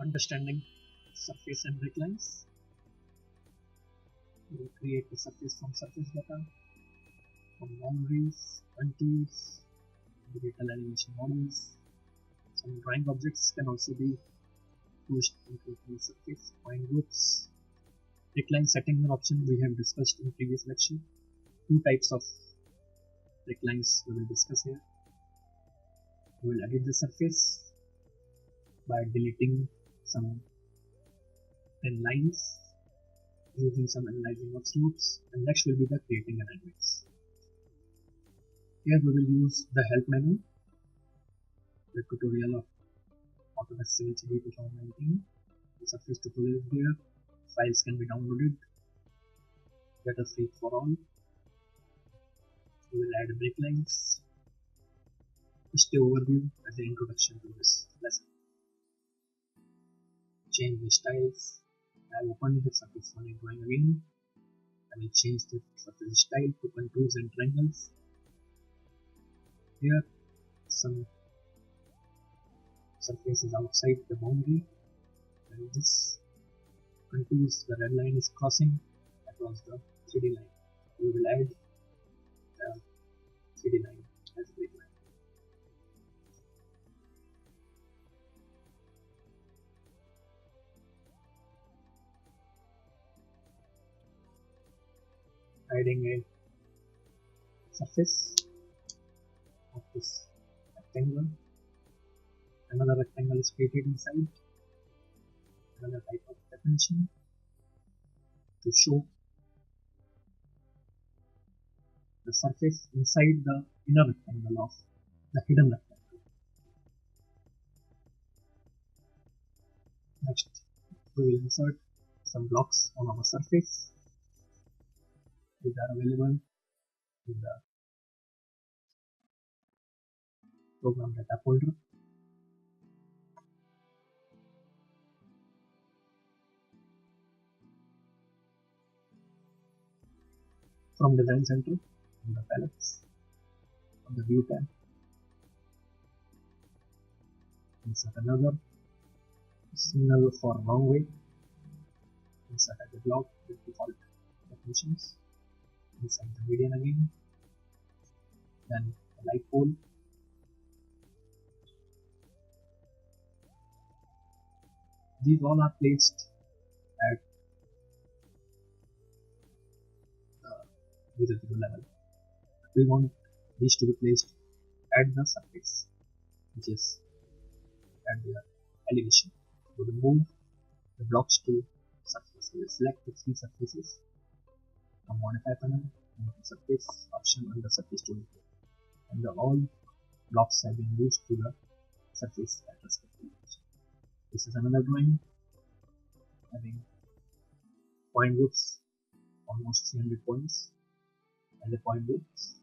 understanding surface and breaklines. We will create a surface from surface data, from boundaries, contours, digital elevation models. Some drawing objects can also be pushed into the surface. Point groups. Breakline setting option we have discussed in previous lecture. Two types of breaklines we will discuss here. We will edit the surface by deleting some thin lines, using some analyzing of slopes, and next will be the creating alignments. Here we will use the help menu, the tutorial of Autodesk Civil 3D 2019. The surface tutorial is there. Files can be downloaded. Let us see for all. We will add breaklines. Just an overview as an introduction to this lesson. Change the styles. I have opened the surface one drawing again. I will change the surface style to contours and triangles. Here, some surface is outside the boundary, and this contours, the red line is crossing across the 3D line. We will add the 3D line as a breakline. Adding a surface of this rectangle. Another rectangle is created inside. Another type of definition to show the surface inside the inner rectangle of the hidden rectangle. Next, we will insert some blocks on our surface. These are available in the program data folder. From Design Center, in the palettes, on the View tab, insert another signal for wrong way. Insert as a block with default definitions. Inside the median again, then the light pole, these all are placed at the 0 level. We want these to be placed at the surface, which is at the elevation. We will move the blocks to surface. We will select the three surfaces from modify panel and the surface option on the surface tool, and all blocks have been moved to the surface at respective location. This is another drawing having point groups, almost 300 points, and the point groups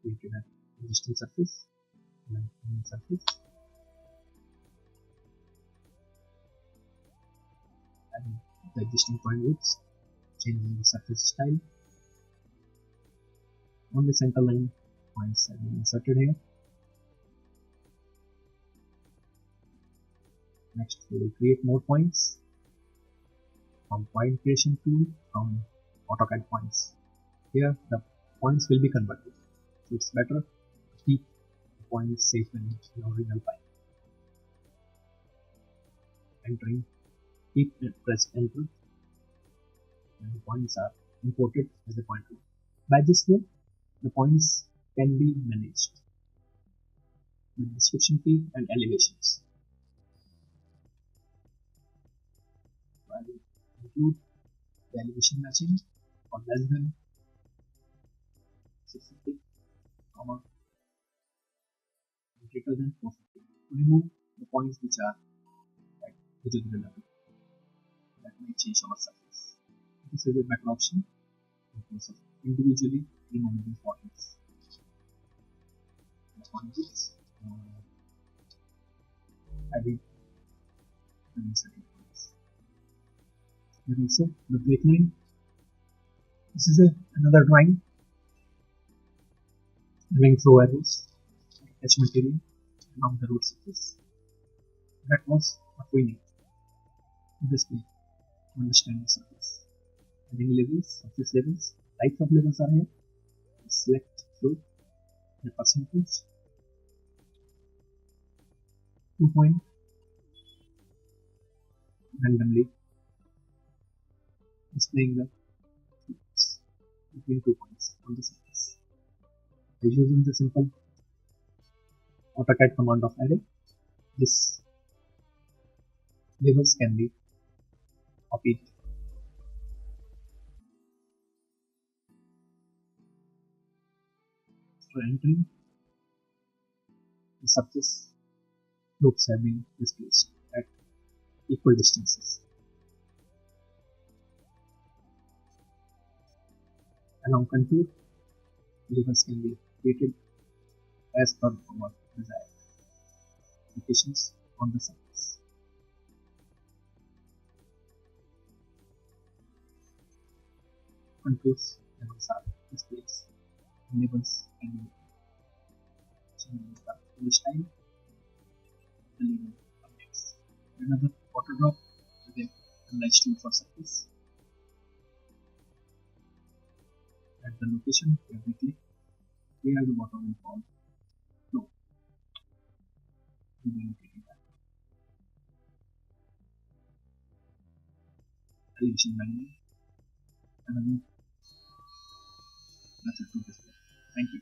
created an existing surface and a new surface, and the existing point groups, changing the surface style. On the center line, points have been inserted here. Next, we will create more points from point creation tool from AutoCAD points. Here, the points will be converted, so it's better to keep the points safe in the original file. Entering, keep and press enter, and the points are imported as a point group. By this way, the points can be managed with description field and elevations. I will include the elevation matching for less than 650, greater than 450 to remove the points which are at the level. That may change our surface. This is a better option in case of individually removing the points. The points adding and inserting points. Here also the breakline. This is another drawing having flow arrows, attachment area along the root surface. That was what we need to display to understand the surface. Having levels, surface levels, types of levels are here. Select flow, the percentage, 2 point, randomly displaying the flows between 2 points on the surface. By using the simple AutoCAD command of array, this levels can be copied. For entering, the surface loops have been displaced at equal distances. Along contour, levels can be created as per our desired locations on the surface. Contours levels are displayed. Levels can be changing the polish time, the level updates. Another water drop with a nice tool for surface. At the location where we click, where the water will fall flow. We will look at that. Elevation manual. Another method to display. Thank you.